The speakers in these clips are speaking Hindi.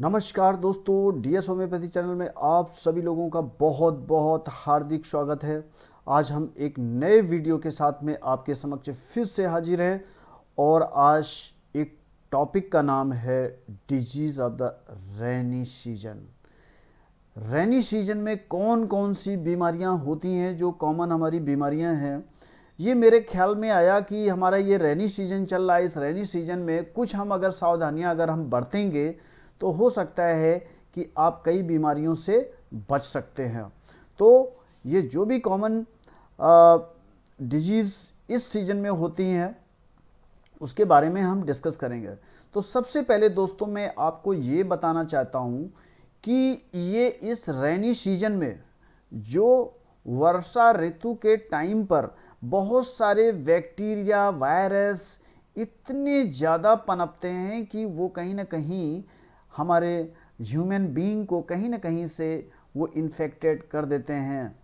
नमस्कार दोस्तों, डीएस होम्योपैथी चैनल में आप सभी लोगों का बहुत बहुत हार्दिक स्वागत है। आज हम एक नए वीडियो के साथ में आपके समक्ष फिर से हाजिर हैं और आज एक टॉपिक का नाम है disease of the rainy season. Rainy season में कौन कौन सी बीमारियां होती हैं जो कॉमन हमारी बीमारियां हैं। ये मेरे ख्याल में आया कि हमारा ये रेनी सीजन चल रहा है। इस रेनी सीजन में कुछ हम अगर सावधानियां अगर हम बरतेंगे तो हो सकता है कि आप कई बीमारियों से बच सकते हैं। तो ये जो भी कॉमन डिजीज़ इस सीजन में होती हैं उसके बारे में हम डिस्कस करेंगे। तो सबसे पहले दोस्तों मैं आपको ये बताना चाहता हूँ कि ये इस रेनी सीजन में जो वर्षा ऋतु के टाइम पर बहुत सारे बैक्टीरिया वायरस इतने ज़्यादा पनपते हैं कि वो कहीं ना कहीं हमारे ह्यूमन बीइंग को कहीं ना कहीं से वो इन्फेक्टेड कर देते हैं।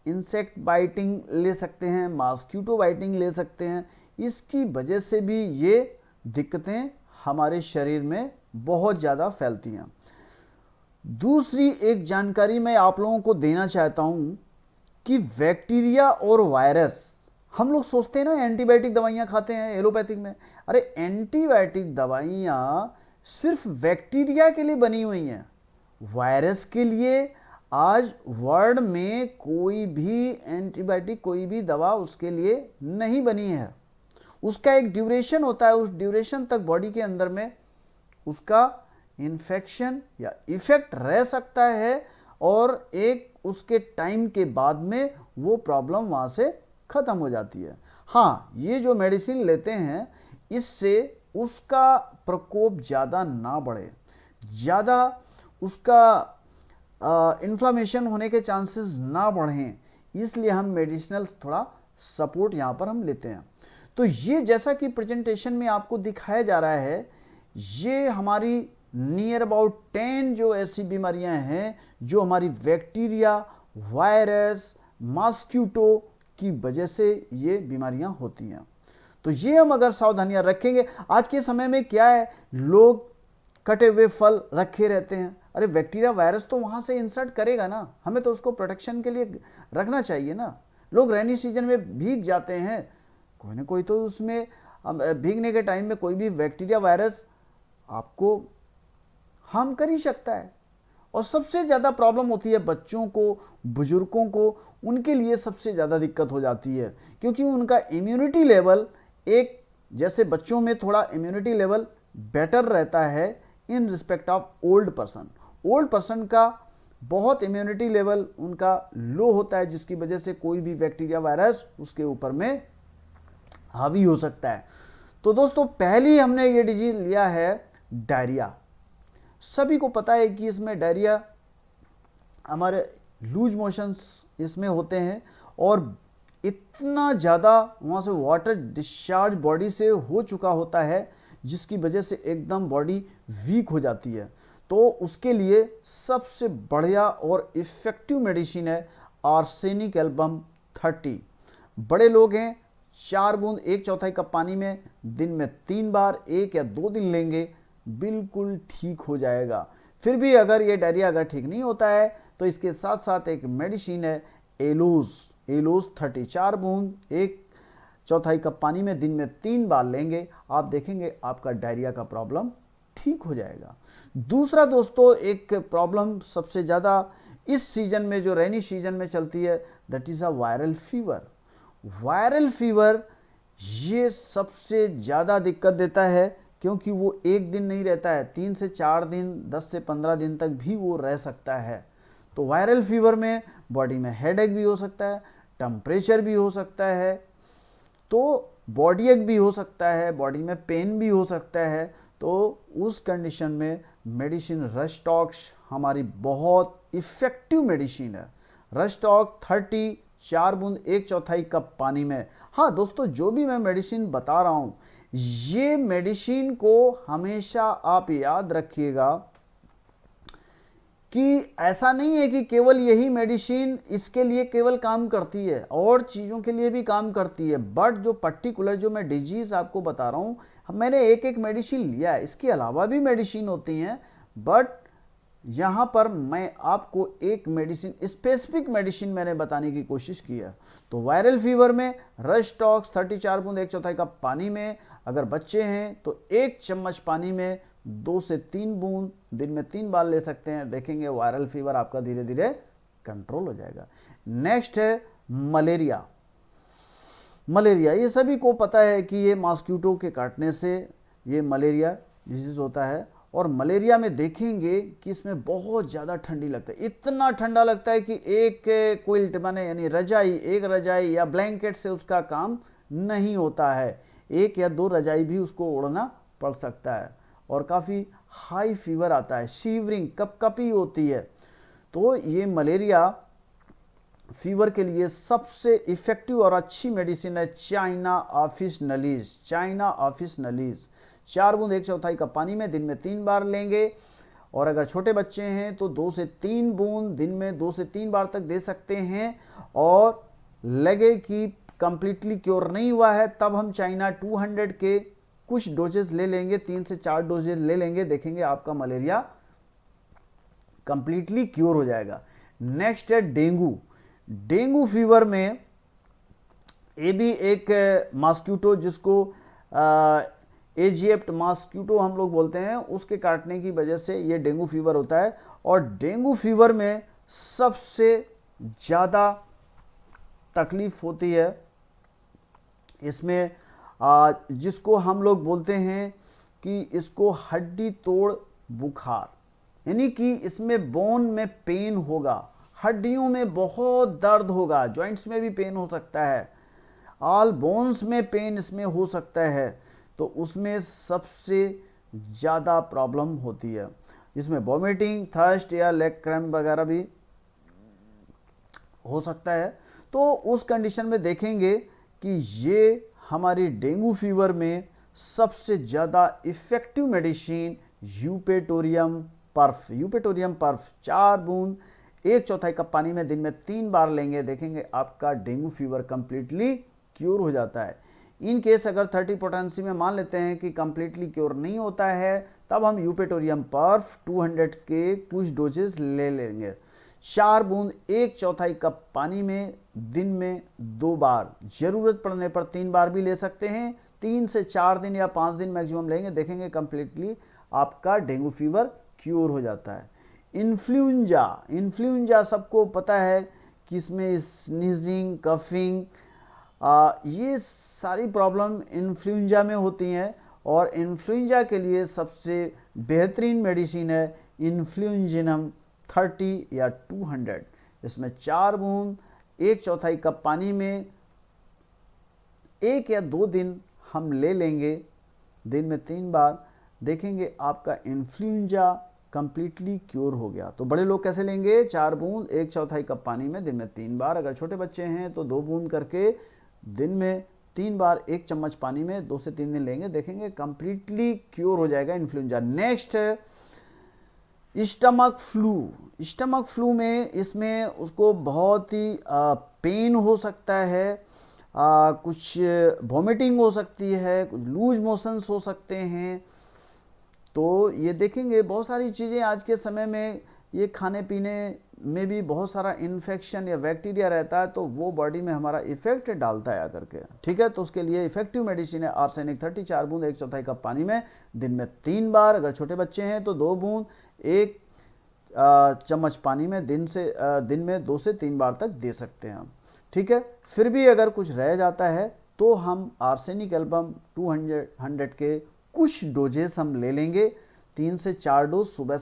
इंसेक्ट बाइटिंग ले सकते हैं, मॉस्किटो बाइटिंग ले सकते हैं। इसकी वजह से भी ये दिक्कतें हमारे शरीर में बहुत ज़्यादा फैलती हैं। दूसरी एक जानकारी मैं आप लोगों को देना चाहता हूँ कि बैक्टीरिया और वायरस, हम लोग सोचते हैं ना एंटीबायोटिक दवाइयाँ खाते हैं एलोपैथिक में। अरे एंटीबायोटिक दवाइयाँ सिर्फ बैक्टीरिया के लिए बनी हुई हैं, वायरस के लिए आज वर्ल्ड में कोई भी एंटीबायोटिक कोई भी दवा उसके लिए नहीं बनी है। उसका एक ड्यूरेशन होता है, उस ड्यूरेशन तक बॉडी के अंदर में उसका इन्फेक्शन या इफेक्ट रह सकता है और एक उसके टाइम के बाद में वो प्रॉब्लम वहाँ से ख़त्म हो जाती है। हाँ, ये जो मेडिसिन लेते हैं इससे उसका प्रकोप ज़्यादा ना बढ़े, ज़्यादा उसका इन्फ्लामेशन होने के चांसेस ना बढ़ें, इसलिए हम मेडिसिनल थोड़ा सपोर्ट यहाँ पर हम लेते हैं। तो ये जैसा कि प्रेजेंटेशन में आपको दिखाया जा रहा है, ये हमारी नियर अबाउट 10 जो ऐसी बीमारियां हैं जो हमारी बैक्टीरिया वायरस मॉस्किटो की वजह से ये बीमारियां होती हैं। तो ये हम अगर सावधानियां रखेंगे, आज के समय में क्या है, लोग कटे हुए फल रखे रहते हैं। अरे बैक्टीरिया वायरस तो वहां से इंसर्ट करेगा ना, हमें तो उसको प्रोटेक्शन के लिए रखना चाहिए ना। लोग रेनी सीजन में भीग जाते हैं, कोई ना कोई तो उसमें भीगने के टाइम में कोई भी बैक्टीरिया वायरस आपको हार्म कर ही सकता है। और सबसे ज़्यादा प्रॉब्लम होती है बच्चों को, बुजुर्गों को, उनके लिए सबसे ज़्यादा दिक्कत हो जाती है क्योंकि उनका इम्यूनिटी लेवल एक, जैसे बच्चों में थोड़ा इम्यूनिटी लेवल बेटर रहता है in respect of old person. Old person का बहुत इम्यूनिटी लेवल उनका लो होता है जिसकी वजह से कोई भी बैक्टीरिया वायरस उसके ऊपर में हावी हो सकता है। तो दोस्तों पहली हमने ये डिजीज लिया है डायरिया। सभी को पता है कि इसमें डायरिया, हमारे लूज मोशंस इसमें होते हैं और इतना ज़्यादा वहाँ से वाटर डिस्चार्ज बॉडी से हो चुका होता है जिसकी वजह से एकदम बॉडी वीक हो जाती है। तो उसके लिए सबसे बढ़िया और इफ़ेक्टिव मेडिसिन है आर्सेनिक एल्बम 30। बड़े लोग हैं, 4 बूंद 1/4 कप पानी में दिन में 3 बार 1 या 2 दिन लेंगे, बिल्कुल ठीक हो जाएगा। फिर भी अगर ये डायरिया अगर ठीक नहीं होता है तो इसके साथ साथ एक मेडिसिन है एलोस 30, 4 बूंद 1/4 कप पानी में दिन में 3 बार लेंगे, आप देखेंगे आपका डायरिया का प्रॉब्लम ठीक हो जाएगा। दूसरा दोस्तों एक प्रॉब्लम सबसे ज़्यादा इस सीजन में जो रेनी सीजन में चलती है, that is a viral fever. Viral fever ये सबसे ज़्यादा दिक्कत देता है क्योंकि वो एक दिन नहीं रहता है, 3 से 4 दिन 10 से 15 दिन तक भी वो रह सकता है। तो वायरल फीवर में बॉडी में हेडेक भी हो सकता है, टेम्परेचर भी हो सकता है, तो बॉडी एक भी हो सकता है, बॉडी में पेन भी हो सकता है। तो उस कंडीशन में मेडिसिन रस्टॉक्स हमारी बहुत इफ़ेक्टिव मेडिसिन है। रस्टॉक 30, 4 बूंद 1/4 कप पानी में। हाँ दोस्तों, जो भी मैं मेडिसिन बता रहा हूँ ये मेडिसिन को हमेशा आप याद रखिएगा कि ऐसा नहीं है कि केवल यही मेडिसिन इसके लिए केवल काम करती है, और चीज़ों के लिए भी काम करती है। बट जो पर्टिकुलर जो मैं डिजीज़ आपको बता रहा हूँ, मैंने एक एक मेडिसिन लिया है, इसके अलावा भी मेडिसिन होती हैं बट यहाँ पर मैं आपको एक मेडिसिन, स्पेसिफिक मेडिसिन मैंने बताने की कोशिश की है। तो वायरल फीवर में रशटॉक्स 34 बूंद 1/4 कप पानी में, अगर बच्चे हैं तो 1 चम्मच पानी में 2 से 3 बूंद दिन में 3 बार ले सकते हैं। देखेंगे वायरल फीवर आपका धीरे धीरे कंट्रोल हो जाएगा। नेक्स्ट है मलेरिया। मलेरिया ये सभी को पता है कि ये मॉस्किटो के काटने से ये मलेरिया डिजीज होता है। और मलेरिया में देखेंगे कि इसमें बहुत ज़्यादा ठंडी लगता है, इतना ठंडा लगता है कि एक क्विल्ट माने यानी रजाई, एक रजाई या ब्लैंकेट से उसका काम नहीं होता है, 1 या 2 रजाई भी उसको ओढ़ना पड़ सकता है। और काफ़ी हाई फीवर आता है, शीवरिंग, कपकपी होती है। तो ये मलेरिया फीवर के लिए सबसे इफेक्टिव और अच्छी मेडिसिन है चाइना ऑफिसनलीज। चाइना ऑफिसनलीज 4 बूंद 1/4 कप पानी में दिन में 3 बार लेंगे। और अगर छोटे बच्चे हैं तो 2 से 3 बूंद दिन में 2 से 3 बार तक दे सकते हैं। और लगे कि कंप्लीटली क्योर नहीं हुआ है तब हम चाइना 200 के कुछ डोजेस ले लेंगे, 3 से 4 डोजेस ले लेंगे, देखेंगे आपका मलेरिया कंप्लीटली क्योर हो जाएगा। नेक्स्ट है डेंगू। डेंगू फीवर में ये भी एक मॉस्किटो जिसको एजिप्ट मॉस्किटो हम लोग बोलते हैं, उसके काटने की वजह से ये डेंगू फीवर होता है। और डेंगू फीवर में सबसे ज़्यादा तकलीफ होती है इसमें जिसको हम लोग बोलते हैं कि इसको हड्डी तोड़ बुखार, यानी कि इसमें बोन में पेन होगा, हड्डियों में बहुत दर्द होगा, जॉइंट्स में भी पेन हो सकता है, ऑल बोन्स में पेन इसमें हो सकता है। तो उसमें सबसे ज़्यादा प्रॉब्लम होती है। इसमें वॉमिटिंग, थर्स्ट या लेग क्रैम्प वगैरह भी हो सकता है। तो उस कंडीशन में देखेंगे कि ये हमारी डेंगू फीवर में सबसे ज़्यादा इफ़ेक्टिव मेडिसिन यूपेटोरियम पर्फ। यूपेटोरियम पर्फ 4 बूंद 1/4 कप पानी में दिन में 3 बार लेंगे, देखेंगे आपका डेंगू फीवर कंप्लीटली क्योर हो जाता है। इन केस अगर 30 पोटेंसी में मान लेते हैं कि कंप्लीटली क्योर नहीं होता है तब हम यूपेटोरियम पर्फ 200 के कुछ डोजेस ले लेंगे। 4 बूंद 1/4 कप पानी में दिन में 2 बार, जरूरत पड़ने पर 3 बार भी ले सकते हैं। 3 से 4 दिन या 5 दिन मैक्सिमम लेंगे, देखेंगे कंप्लीटली आपका डेंगू फीवर क्योर हो जाता है। इन्फ्लुएंजा, इन्फ्लुएंजा सबको पता है कि इसमें स्नीजिंग, कफिंग, ये सारी प्रॉब्लम इन्फ्लुएंजा में होती हैं। और इन्फ्लुएंजा के लिए सबसे बेहतरीन मेडिसिन है इन्फ्लुएंजिनम 30 या 200। इसमें 4 बूंद 1/4 कप पानी में 1 या 2 दिन हम ले लेंगे, दिन में 3 बार, देखेंगे आपका इन्फ्लुएंजा कंप्लीटली क्योर हो गया। तो बड़े लोग कैसे लेंगे? 4 बूंद 1/4 कप पानी में दिन में 3 बार। अगर छोटे बच्चे हैं तो 2 बूंद करके दिन में 3 बार 1 चम्मच पानी में 2 से 3 दिन लेंगे, देखेंगे कंप्लीटली क्योर हो जाएगा इन्फ्लुएंजा। नेक्स्ट है स्टमक फ्लू। स्टमक फ्लू में इसमें उसको बहुत ही पेन हो सकता है, कुछ वॉमिटिंग हो सकती है, कुछ लूज मोशंस हो सकते हैं। तो ये देखेंगे बहुत सारी चीज़ें आज के समय में, ये खाने पीने में भी बहुत सारा इन्फेक्शन या बैक्टीरिया रहता है, तो वो बॉडी में हमारा इफेक्ट डालता है आकर के, ठीक है। तो उसके लिए इफेक्टिव मेडिसिन है आर्सेनिक 30, 4 बूंद 1/4 कप पानी में दिन में 3 बार। अगर छोटे बच्चे हैं तो 2 बूंद 1 चम्मच पानी में दिन में 2 से 3 बार तक दे सकते हैं हम, ठीक है। फिर भी अगर कुछ रह जाता है तो हम आर्सेनिक एल्बम 200 के कुछ डोजेस हम ले लेंगे, 3 से 4 डोज सुबह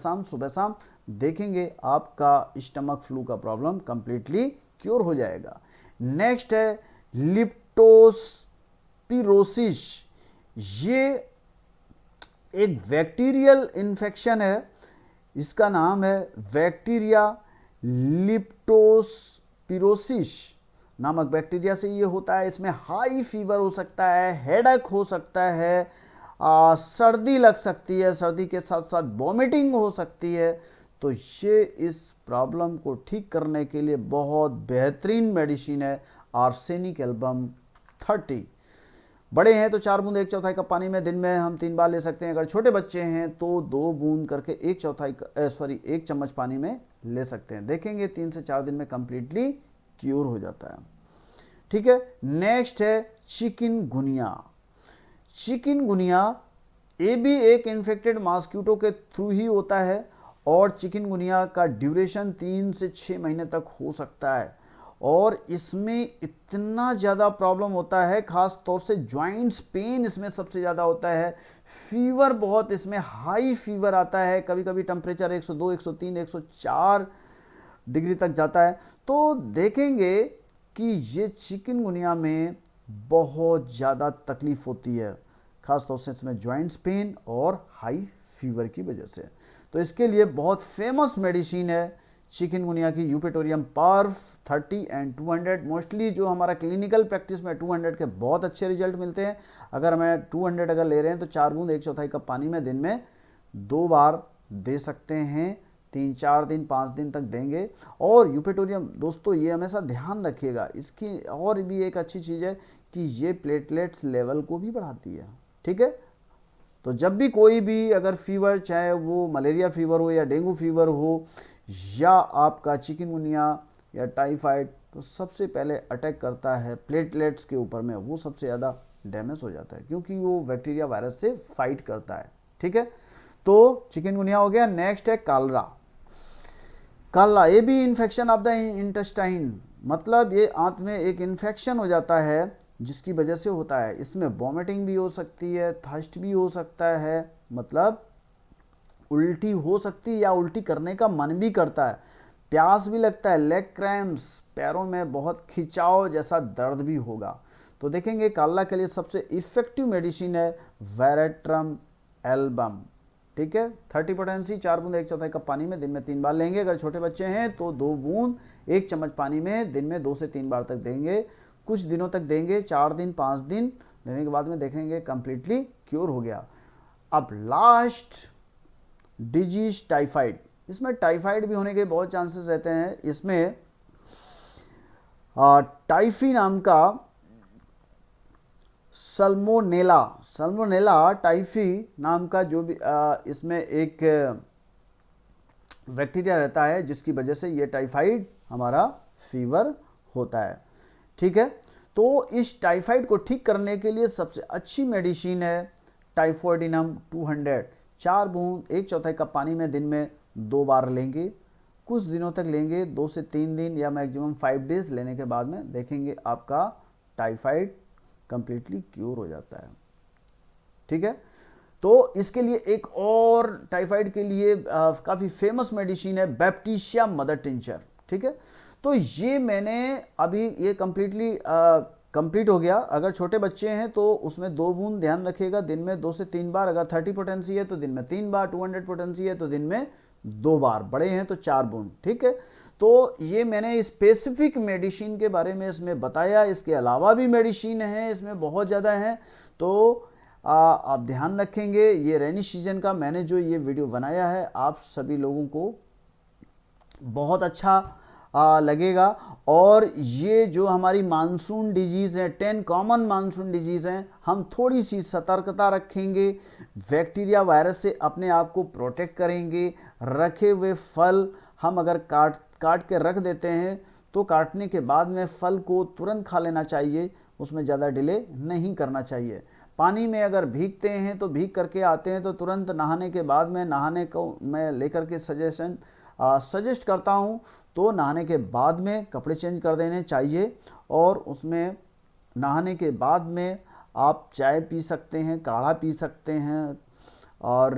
शाम, देखेंगे आपका स्टमक फ्लू का प्रॉब्लम कंप्लीटली क्योर हो जाएगा। नेक्स्ट है लिप्टोस्पिरोसिस। ये एक बैक्टीरियल इन्फेक्शन है, इसका नाम है बैक्टीरिया लिप्टोस्पिरोसिस नामक बैक्टीरिया से ये होता है। इसमें हाई फीवर हो सकता है, हेडेक हो सकता है, सर्दी लग सकती है, सर्दी के साथ साथ वॉमिटिंग हो सकती है। तो ये इस प्रॉब्लम को ठीक करने के लिए बहुत बेहतरीन मेडिसिन है आर्सेनिक एल्बम 30। बड़े हैं तो 4 बूंद 1/4 कप पानी में दिन में हम 3 बार ले सकते हैं। अगर छोटे बच्चे हैं तो 2 बूंद करके 1 चम्मच पानी में ले सकते हैं। देखेंगे 3 से 4 दिन में कंप्लीटली क्योर हो जाता है। ठीक है, नेक्स्ट है चिकनगुनिया। चिकनगुनिया ये भी एक इन्फेक्टेड मॉस्किटो के थ्रू ही होता है और चिकनगुनिया का ड्यूरेशन 3 से 6 महीने तक हो सकता है और इसमें इतना ज़्यादा प्रॉब्लम होता है, खास तौर से जॉइंट्स पेन इसमें सबसे ज़्यादा होता है। फीवर बहुत इसमें हाई फीवर आता है, कभी कभी टेम्परेचर 102, 103, 104 डिग्री तक जाता है। तो देखेंगे कि ये चिकनगुनिया में बहुत ज़्यादा तकलीफ होती है, खास तौर से इसमें जॉइंट्स पेन और हाई फीवर की वजह से। तो इसके लिए बहुत फेमस मेडिसिन है चिकनगुनिया की यूपेटोरियम पर्फ 30 एंड 200। मोस्टली जो हमारा क्लिनिकल प्रैक्टिस में 200 के बहुत अच्छे रिजल्ट मिलते हैं। अगर हमें 200 अगर ले रहे हैं तो 4 बूंद 1/4 कप पानी में दिन में 2 बार दे सकते हैं। 3-4 दिन 5 दिन तक देंगे। और यूपेटोरियम दोस्तों ये हमेशा ध्यान रखिएगा, इसकी और भी एक अच्छी चीज़ है कि ये प्लेटलेट्स लेवल को भी बढ़ाती है। ठीक है, तो जब भी कोई भी अगर फीवर, चाहे वो मलेरिया फीवर हो या डेंगू फीवर हो या आपका चिकनगुनिया या टाइफाइड, तो सबसे पहले अटैक करता है प्लेटलेट्स के ऊपर में, वो सबसे ज़्यादा डैमेज हो जाता है क्योंकि वो बैक्टीरिया वायरस से फाइट करता है। ठीक है, तो चिकनगुनिया हो गया। नेक्स्ट है कालरा। कालरा ये भी इन्फेक्शन ऑफ द इंटेस्टाइन, मतलब ये आंत में एक इन्फेक्शन हो जाता है जिसकी वजह से होता है। इसमें वॉमिटिंग भी हो सकती है, थर्स्ट भी हो सकता है, मतलब उल्टी हो सकती है या उल्टी करने का मन भी करता है, प्यास भी लगता है, लेग क्रैम्प्स, पैरों में बहुत खिंचाव जैसा दर्द भी होगा। तो देखेंगे कालरा के लिए सबसे इफेक्टिव मेडिसिन है वेरेट्रम एल्बम। ठीक है, 30 पोटेंसी 4 बूंद 1/4 कप पानी में दिन में 3 बार लेंगे। अगर छोटे बच्चे हैं तो 2 बूंद 1 चम्मच पानी में दिन में 2 से 3 बार तक देंगे। कुछ दिनों तक देंगे, 4 दिन 5 दिन लेने के बाद में देखेंगे कंप्लीटली क्योर हो गया। अब लास्ट डिजीज टाइफाइड। इसमें टाइफाइड भी होने के बहुत चांसेस रहते हैं। इसमें टाइफी नाम का सल्मोनेला टाइफी नाम का जो भी इसमें एक बैक्टीरिया रहता है जिसकी वजह से ये टाइफाइड हमारा फीवर होता है। ठीक है, तो इस टाइफाइड को ठीक करने के लिए सबसे अच्छी मेडिसिन है टाइफोइडिनम 200। 4 बूंद 1/4 कप पानी में दिन में 2 बार लेंगे। कुछ दिनों तक लेंगे, 2 से 3 दिन या मैक्सिमम 5 डेज लेने के बाद में देखेंगे आपका टाइफाइड कंप्लीटली क्योर हो जाता है। ठीक है, तो इसके लिए एक और टाइफाइड के लिए काफ़ी फेमस मेडिसिन है बैप्टीशिया मदर टिंचर। ठीक है, तो ये मैंने अभी ये कंप्लीट हो गया। अगर छोटे बच्चे हैं तो उसमें 2 बूंद ध्यान रखिएगा दिन में 2 से 3 बार। अगर 30 पोटेंसी है तो दिन में 3 बार, 200 पोटेंसी है तो दिन में 2 बार, बड़े हैं तो 4 बूंद। ठीक है, तो ये मैंने स्पेसिफिक मेडिसिन के बारे में इसमें बताया। इसके अलावा भी मेडिसिन है इसमें बहुत ज़्यादा है, तो आप ध्यान रखेंगे। ये रेनी सीजन का मैंने जो ये वीडियो बनाया है आप सभी लोगों को बहुत अच्छा लगेगा। और ये जो हमारी मानसून डिजीज़ है, 10 कॉमन मानसून डिजीज़ हैं, हम थोड़ी सी सतर्कता रखेंगे, बैक्टीरिया वायरस से अपने आप को प्रोटेक्ट करेंगे। रखे हुए फल हम अगर काट के रख देते हैं तो काटने के बाद में फल को तुरंत खा लेना चाहिए, उसमें ज़्यादा डिले नहीं करना चाहिए। पानी में अगर भीगते हैं तो भीग करके आते हैं तो तुरंत नहाने के बाद में, नहाने को मैं लेकर के सजेस्ट करता हूँ, तो नहाने के बाद में कपड़े चेंज कर देने चाहिए। और उसमें नहाने के बाद में आप चाय पी सकते हैं, काढ़ा पी सकते हैं और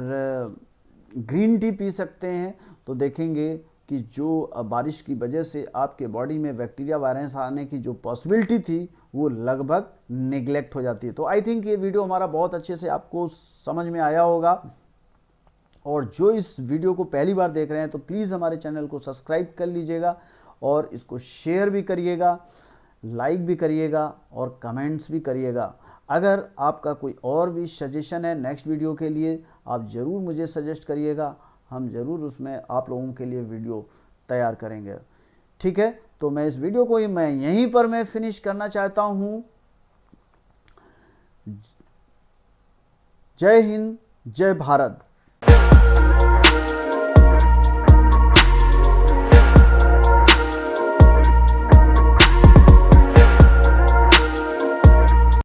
ग्रीन टी पी सकते हैं। तो देखेंगे कि जो बारिश की वजह से आपके बॉडी में बैक्टीरिया वायरस आने की जो पॉसिबिलिटी थी वो लगभग नेग्लेक्ट हो जाती है। तो आई थिंक ये वीडियो हमारा बहुत अच्छे से आपको समझ में आया होगा। और जो इस वीडियो को पहली बार देख रहे हैं तो प्लीज़ हमारे चैनल को सब्सक्राइब कर लीजिएगा और इसको शेयर भी करिएगा, लाइक भी करिएगा और कमेंट्स भी करिएगा। अगर आपका कोई और भी सजेशन है नेक्स्ट वीडियो के लिए, आप ज़रूर मुझे सजेस्ट करिएगा, हम ज़रूर उसमें आप लोगों के लिए वीडियो तैयार करेंगे। ठीक है, तो मैं इस वीडियो को मैं यहीं पर मैं फिनिश करना चाहता हूँ। जय हिंद, जय भारत।